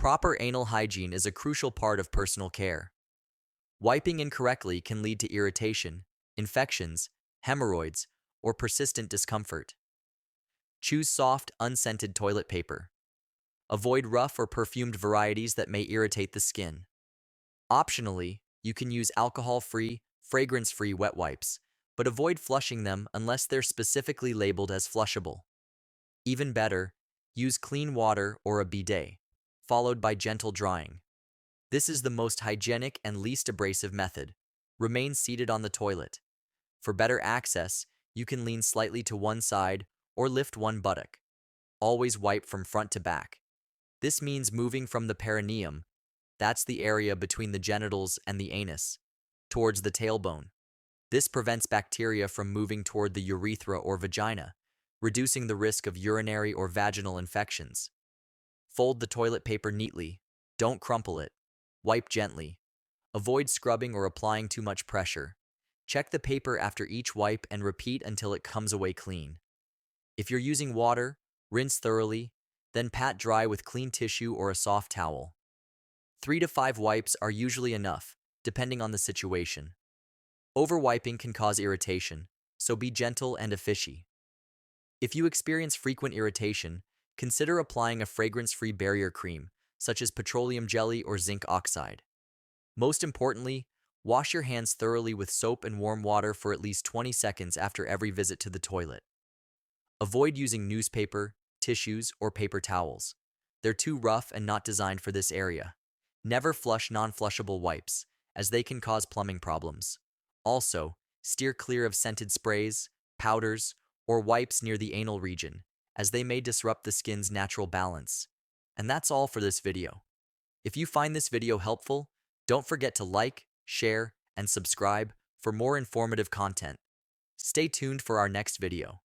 Proper anal hygiene is a crucial part of personal care. Wiping incorrectly can lead to irritation, infections, hemorrhoids, or persistent discomfort. Choose soft, unscented toilet paper. Avoid rough or perfumed varieties that may irritate the skin. Optionally, you can use alcohol-free, fragrance-free wet wipes, but avoid flushing them unless they're specifically labeled as flushable. Even better, use clean water or a bidet, followed by gentle drying. This is the most hygienic and least abrasive method. Remain seated on the toilet. For better access, you can lean slightly to one side or lift one buttock. Always wipe from front to back. This means moving from the perineum, that's the area between the genitals and the anus, towards the tailbone. This prevents bacteria from moving toward the urethra or vagina, reducing the risk of urinary or vaginal infections. Fold the toilet paper neatly. Don't crumple it. Wipe gently. Avoid scrubbing or applying too much pressure. Check the paper after each wipe and repeat until it comes away clean. If you're using water, rinse thoroughly, then pat dry with clean tissue or a soft towel. 3 to 5 wipes are usually enough, depending on the situation. Overwiping can cause irritation, so be gentle and efficient. If you experience frequent irritation, consider applying a fragrance-free barrier cream, such as petroleum jelly or zinc oxide. Most importantly, wash your hands thoroughly with soap and warm water for at least 20 seconds after every visit to the toilet. Avoid using newspaper, tissues, or paper towels. They're too rough and not designed for this area. Never flush non-flushable wipes, as they can cause plumbing problems. Also, steer clear of scented sprays, powders, or wipes near the anal region, as they may disrupt the skin's natural balance. And that's all for this video. If you find this video helpful, don't forget to like, share, and subscribe for more informative content. Stay tuned for our next video.